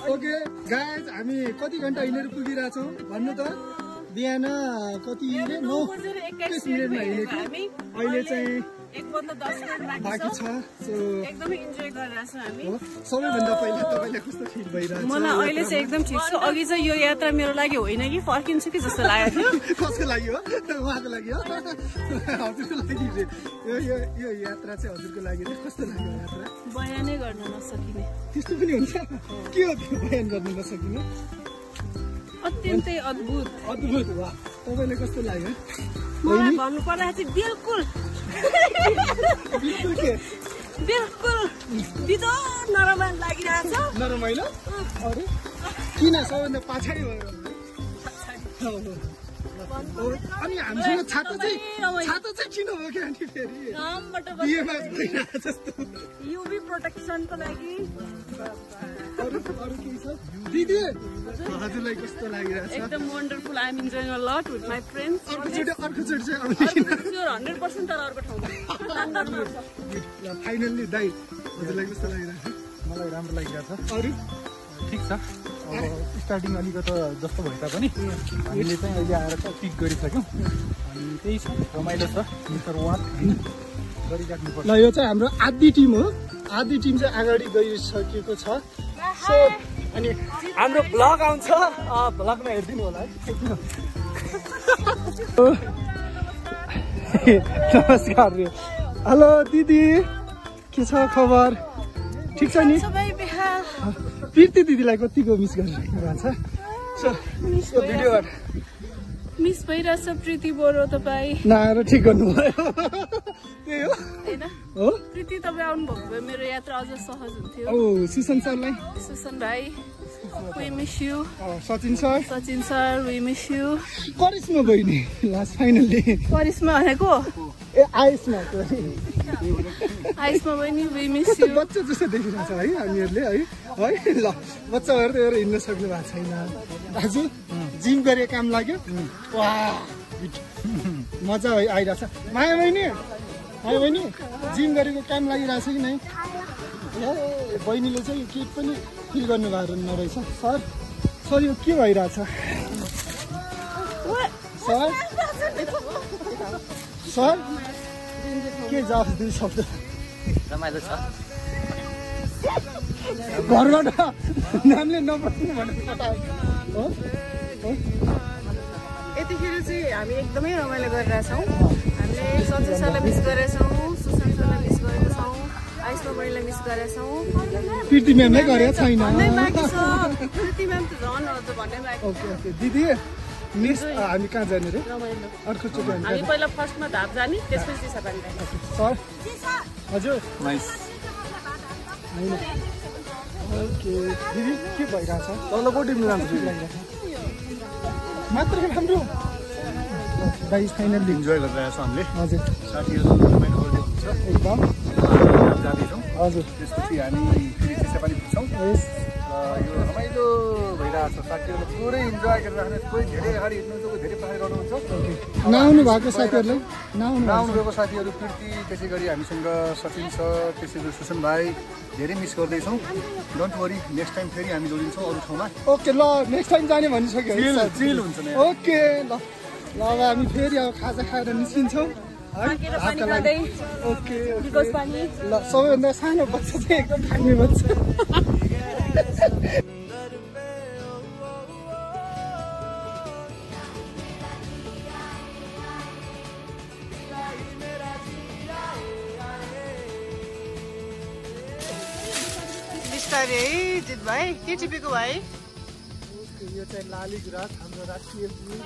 Okay guys हामी कति घन्टा हिँडेर पुगिरहेछौँ भन्नु त बिहान कति 9:21 मिनेटमा हिँडेको अहिले चाहिँ 1:10 बाँकी छ सो एकदमै इन्जोय गरिरहेछौँ हामी सबैभन्दा पहिला तपाईँलाई कस्तो फिल भइरहेछ मलाई अहिले चाहिँ एकदम ठिक छ अघि चाहिँ यो यात्रा मेरो लागि होइन कि फर्किन्छु कि जस्तो लागेको थियो कसको लागि हो उहाँको लागि हो हजुरको लागि यो यात्रा चाहिँ हजुरको लागि कस्तो लाग्यो यात्रा बयानै गर्न नसकिने त्यस्तो पनि हुन्छ के हो त्यो बयान गर्न नसकिने अत्यन्तै अद्भुत अद्भुत वाह तपाईँलाई कस्तो लाग्यो मलाई भन्नु पर्दा चाहिँ बिल्कुल बिल्कुल के बिल्कुल बिदो नरमाइलो लागिरहेछ नरमाइलो अरे किन सबैभन्दा पछाडि भयो अनि हामीसँग छाता चाहिँ किन हो कि आन्टी फेरि बिहेमा भइरहेको जस्तो युभी प्रोटेक्सनको लागि अरू केही छ दिदी हजुरलाई कस्तो लागिरहेछ एकदम wonderful I am enjoying a lot with my friends अर्कोचोटि चाहिँ आउने 100% तर अर्को ठाउँमा फाइनल्ली दाइ हजुरलाई कस्तो लागिरहेछ मलाई राम्रो लागिरहेछ अरू ठिक छ अब स्टार्टिङ अलिकति जस्तो भए तापनि हामीले चाहिँ अहिले आएर चाहिँ पिक गरिसक्यौँ अनि त्यही छ रमाइलो छ मिस्टर वान गरिराख्नुपर्छ ल यो चाहिँ हाम्रो आधी टिम हो आधी टिम चाहिँ अगाडि गइसकेको छ सो अनि हाम्रो भ्लग आउँछ भ्लगमा हेरिदिनु होला है नमस्कार हेलो दिदी के छ खबर ठिक छ नि प्रीति दिदीलाई कतिको मिस गरिरहेको भएको छ सो भिडियोबाट मिस भइरहेछ प्रीति बोरो तपाईँ नआएर ठिक गर्नुभयो त्यही हो होइन हो प्रीति तपाईँ आउनुभएको भए मेरो यात्रा अझ सहज हुन्थ्यो ओ सुसन सरलाई सुसन भाइ we miss you Sachin sir we miss you Karishma बहिनी लास्ट फाइनल्ली करिश्मा भनेको ए आइसमा बहिनी we miss you बच्चा जस्तो देखिरहेछ है हामीहरूले है ल बच्चाहरू त हिँड्न सक्नु भएको छैन दाजु जिम गरे काम लाग्यो वाह मजा आइरहेछ माया बहिनी जिम गरेको काम लागिरहेछ कि नै बहिनीले चाहिँ के पनि फिल गर्नु भएको नरहेछ सर यो के भइरहेछ सर के जवाफ दिनु सक्छ रमाइलो छ घरबाट नामले नबस्नु भनेर हो यतिखेर चाहिँ हामी एकदमै रमाइलो गरिरहेछौँ हामीले सचिन सरलाई मिस गरेछौँ सुशान्त सरलाई मिस गरेका छौँ आइसमा बहिनीलाई मिस गरेका छौँ प्रीति म्यामले गरेको छैन प्रीति म्याम त झन् भन्ने बाँकी ओके दिदी मिस हामी कहाँ जाने रे अर्कोचोटि हामी पहिला फर्स्टमा धाप जाने त्यसपछि चिसापानी सर हजुर नाइस ओके दिदी के भइरहेछ तल्लो टिम जान्छ मात्र राम्रो दाइ फाइनल्ली इन्जोय गरिरहेछौँ हामीले हजुर साथीहरू रमाइलो गर्दै हुन्छ एकदम जाँदैछौँ हजुर त्यसपछि हामी फेरि चिसापानी पुग्छौँ यो रमाइलो भइरहेछ साथीहरू पुरै इन्जोय गरिरहेको कोही धेरै अगाडि हिँड्नुहुन्छ कोही धेरै पछाडि रहनुहुन्छ नआउनु भएको साथीहरूलाई नआउनु भएको साथीहरू प्रीति त्यसै गरी हामीसँग सचिन छ त्यसै गरी सुसन भाइ धेरै मिस गर्दैछौँ डोन्ट वरी नेक्स्ट टाइम फेरि हामी जोडिन्छौँ अरू ठाउँमा ओके ल नेक्स्ट टाइम जाने भनिसक्यो चिल हुन्छ नि ओके ल अब हामी फेरि अब खाजा खाएर निस्किन्छौँ ओके ल सबैभन्दा सानो बच्चा चाहिँ एकदम खाने बच्चा बिस्तारै है जित भाइ के टिपेको भाइ यो चाहिँ लाली गुराँस हाम्रो राष्ट्रिय फुल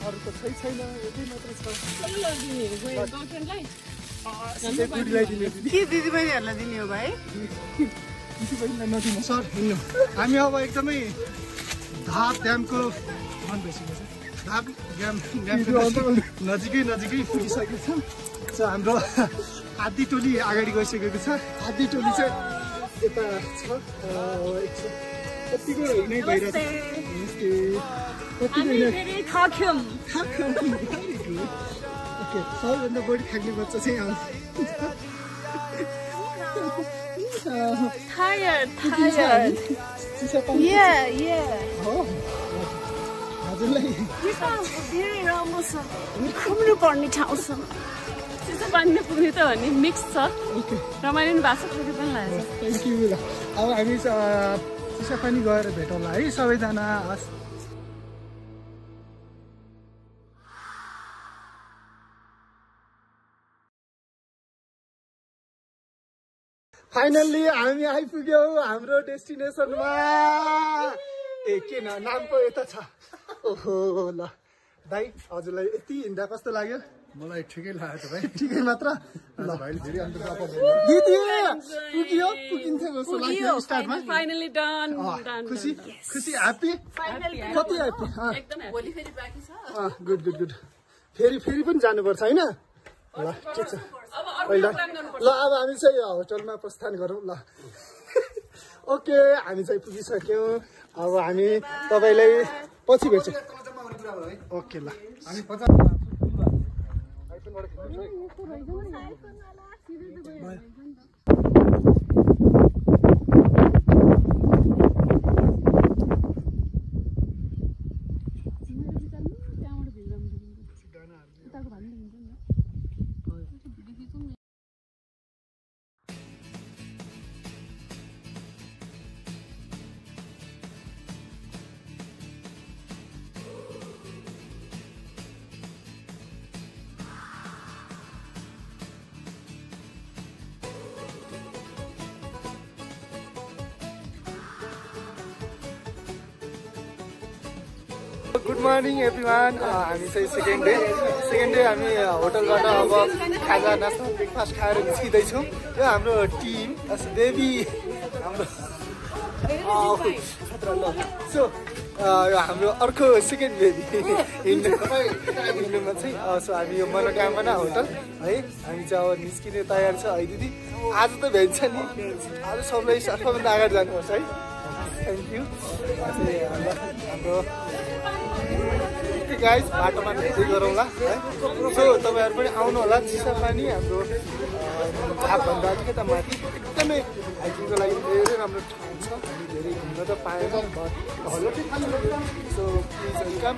अरू त छैन यति मात्र छ के दिदीबहिनीहरूलाई दिने हो भाइ दिदीबहिनीलाई नदिनु सर हिँड्नु हामी अब एकदमै धाप ड्यामको धाप ड्याम नजिकै पुगिसकेको छौँ सो हाम्रो आधी टोली अगाडि गइसकेको छ आधी टोली चाहिँ यता छ कतिको हिँडै भइरहेछ सबैभन्दा बढी खाने बच्चा चाहिँ आउँछ Tired. चिसापानी Yeah. हो हजुरलाई धेरै राम्रो छ घुम्नु पर्ने ठाउँ छ चिसो पानीले पुग्ने त हो नि मिक्स छ रमाइलो पनि भएको छ थोरै पनि लाग्छ थ्याङ्क यू ल अब हामी चिसापानी गएर भेटौँला है सबैजना हस् फाइनल्ली हामी आइपुग्यौँ हाम्रो डेस्टिनेसनमा के नाम पो यता छ ओहो ल दाइ हजुरलाई यति हिँड्दा कस्तो लाग्यो मलाई ठिकै लाग्यो भाइ ठिकै मात्र ल भाइले फेरि अन्त दिदी पुगिन्थ्यो जस्तो लाग्यो स्टार्टमा फाइनली डन खुसी खुसी ह्याप्पी कति ह्याप्पी भोलि फेरि बाँकी छ गुड गुड गुड फेरि पनि जानुपर्छ होइन ल ठिक छ ल अब हामी चाहिँ होटलमा प्रस्थान गरौँ ल ओके हामी चाहिँ पुगिसक्यौँ अब हामी तपाईँलाई पछि भेट्छौँ ओके ल हामी गुड मर्निङ एभ्रिवान हामी चाहिँ सेकेन्ड डे हामी होटलबाट अब खाजा नास्ता ब्रेकफास्ट खाएर निस्किँदैछौँ यो हाम्रो टिम देवी हाम्रो सो हाम्रो अर्को सेकेन्ड बेबी हिँड्नुमा चाहिँ सो हामी यो मनोकामना होटल है हामी चाहिँ अब निस्किने तयार छ है दिदी आज त भेट्छ नि आज सबलाई सबभन्दा अगाडि जानुपर्छ है थ्याङ्क यू हाम्रो गाइस बाटोमा भेट्दै गरौँला है सो तपाईँहरू पनि आउनु होला चिसापानी हाम्रो झापभन्दा अलिकता माथि एकदमै हाइकिङको लागि धेरै राम्रो ठाउँ छ हामी धेरै घुम्न त पाएनौँ so please welcome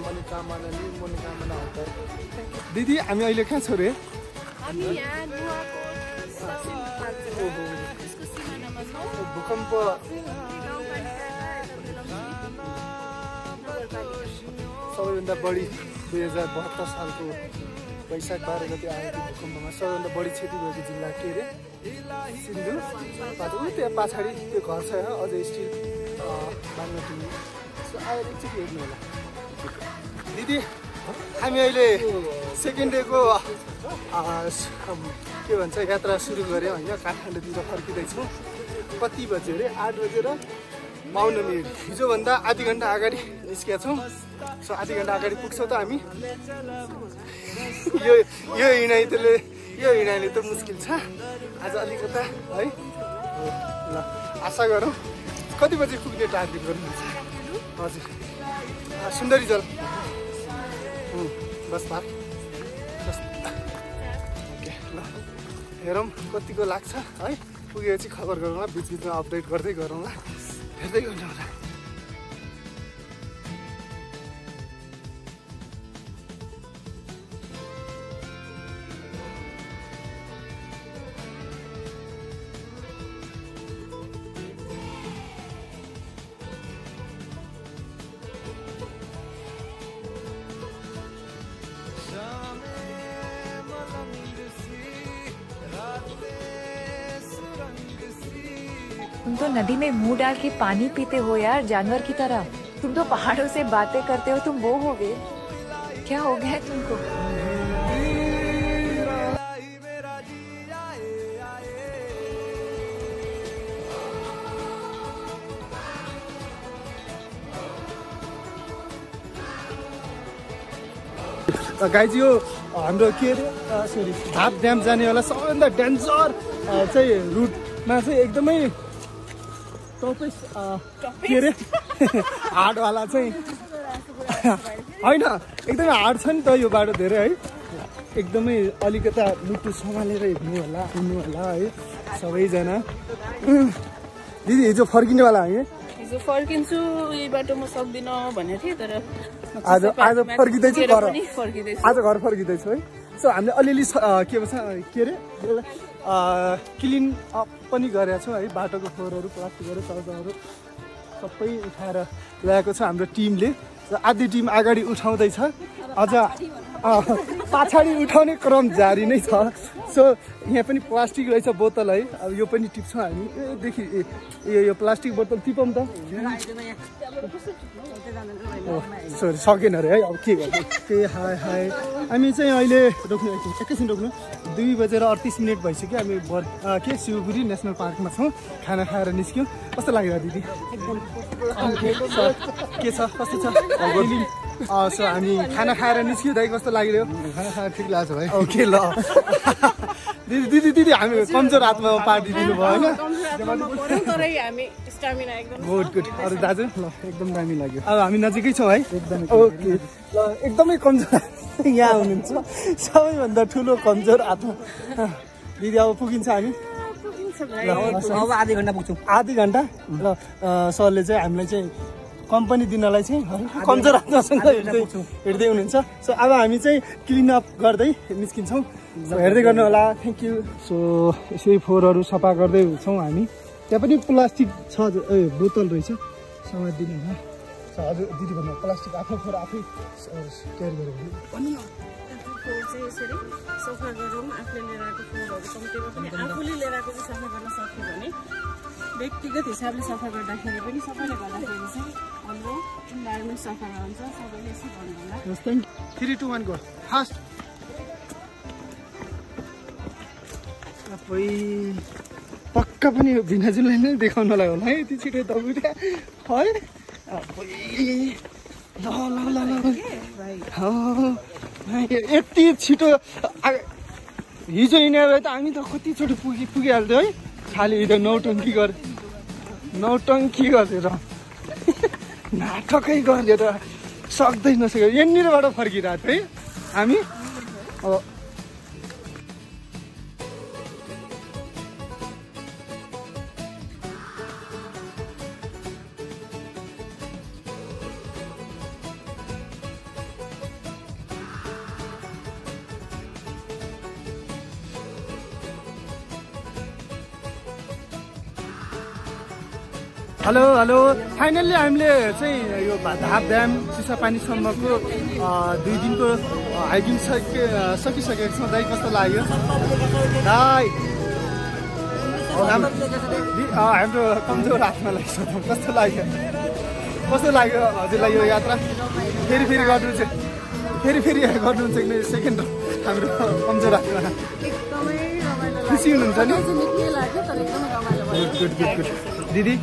Manakamana hotel दिदी हामी अहिले कहाँ छौँ रे भूकम्प सबैभन्दा बढी 2072 सालको वैशाख 12 गति आएको भूकम्पमा सबैभन्दा बढी क्षति भएको जिल्ला के अरे सिन्धु त्यहाँ पछाडि त्यो घर छ अझै स्टिल बागमती सो आएर एकचोटि हेर्नु होला दिदी हामी अहिले सेकेन्ड डेको के भन्छ यात्रा सुरु गऱ्यौँ होइन काठमाडौँतिर फर्किँदैछौँ कति बज्यो अरे 8 बजेर 52 मिनट हिजोभन्दा आधी घन्टा अगाडि निस्केका छौँ सो आधी घन्टा अगाडि पुग्छौँ त हामी यो हिँडाइले त मुस्किल छ आज अलिकता है ल आशा गरौँ कति बजी पुग्ने टार्गेट गर्नुहुन्छ हजुर सुन्दरी जल बस पार्क ओके ल हेरौँ कतिको लाग्छ है पुगेपछि खबर गरौँला बिचबिचमा अपडेट गर्दै गरौँला हेर्दै गर्नु होला तुम तो नदी में मुंह डाल के पानी पीते हो यार जानवर की तरह तुम तो पहाड़ों से बातें करते हो तुम वो हो गए क्या हो गया है तुमको गाइज यो हाम्रो के अरे सरी झाप ड्याम जानेवाला सबैभन्दा डेन्जर चाहिँ रुटमा चाहिँ एकदमै के अरे हार्डवाला चाहिँ होइन एकदमै हार्ड छ नि त यो बाटो धेरै है एकदमै अलिकता मुटु सम्हालेर हिँड्नु होला है सबैजना दिदी हिजो फर्किनेवाला हो हिजो फर्किन्छु यही बाटो म सक्दिनँ भनेको थिएँ तर आज फर्किँदैछु घर फर्किँदैछु आज घर फर्किँदैछु है सो हामीले अलिअलि के भन्छ के अरे क्लिन अप पनि गरेका छौँ है बाटोको फोहोरहरू प्लास्टिकहरू चौचाहरू सबै उठाएर ल्याएको छ हाम्रो टिमले आधी टिम अगाडि उठाउँदैछ अझ पछाडि उठाउने क्रम जारी नै छ सो यहाँ पनि प्लास्टिक रहेछ बोतल है अब यो पनि टिप्छौँ हामी एदेखि यो प्लास्टिक बोतल टिपौँ त सरी सकेन अरे है अब के गर्नु ए हाय हाय हामी चाहिँ अहिले रोक्नु एकैछिन रोक्नु 2:38 भइसक्यो हामी के शिवपुरी नेसनल पार्कमा छौँ खाना खाएर निस्क्यौँ कस्तो लाग्यो दिदी के छ कस्तो छ सो हामी खाना खाएर निस्क्यौँ दाइ कस्तो लाग्यो खाना खाएर ठिक लाग्छ भाइ ओके ल दिदी हामी कमजोर हातमा पार्टी दिनु भयो होइन गुड अरू दाजु ल एकदम दामी लाग्यो अब हामी नजिकै छौँ है ओके ल एकदमै कमजोर यहाँ हुनुहुन्छ सबैभन्दा ठुलो कमजोर हातमा दिदी अब पुगिन्छ हामी अब आधी घन्टा पुग्छौँ आधी घन्टा ल सरले चाहिँ हामीलाई चाहिँ कम्पनी दिनलाई चाहिँ कमजोर हातमासँग हिँड्दै हुनुहुन्छ सो अब हामी चाहिँ क्लिनअप गर्दै निस्किन्छौँ हेर्दै गर्नु होला थ्याङ्क यू सो यसै फोहोरहरू सफा गर्दै छौँ हामी त्यहाँ पनि प्लास्टिक छ बोतल रहेछ समातिदिनु होला हजुर दिदी भन्नु प्लास्टिक आफ्नो फोहोर आफै केयर गऱ्यो भने यसरी सफा गरौँ आफूले लिएर आएको फोहोरहरू कम्तीमा पनि आफूले लिएर आएको चाहिँ सफा गर्न सक्यो भने व्यक्तिगत हिसाबले सफा गर्दाखेरि पनि सबैले गर्दाखेरि चाहिँ हाम्रो इन्भाइरोमेन्ट सफा रहन्छ सबैले यसो गर्नु होला 3, 2, 1 गो फास्ट पक्का पनि भिनाजुलाई नै देखाउनलाई होला है यति छिटो दौड्या है यति छिटो हिजो हिँडेर त हामी त कतिचोटि पुगिहाल्थ्यो है खालि हिजो नौटङ्की गरेर नाटकै गरेर सक्दै नसक्यो यहाँनिरबाट फर्किरहेको थियो है हामी अब हेलो फाइनल्ली हामीले चाहिँ यो धाप ड्याम चिसापानीसम्मको 2 दिनको हाइकिङ सकिसकेको छौँ दाइ कस्तो लाग्यो दाइ हाम्रो कमजोर हातमा लाग्छ कस्तो लाग्यो हजुरलाई यो यात्रा फेरि गर्नुहुन्छ कि सेकेन्ड हाम्रो कमजोर हातमा खुसी हुनुहुन्छ नि गुड दिदी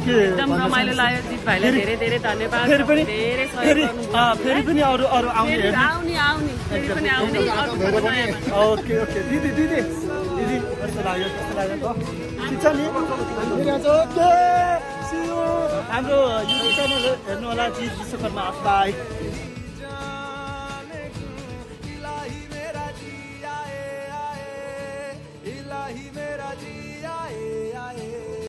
एकदम रमाइलो लाग्यो जित भाइलाई धेरै धेरै धन्यवाद फेरि पनि अरू आउने ओके दिदी कस्तो लाग्यो ठिक छ नि हाम्रो युट्युब च्यानल हेर्नु होला जित विश्वकर्मा बाई इलाही मेरा जी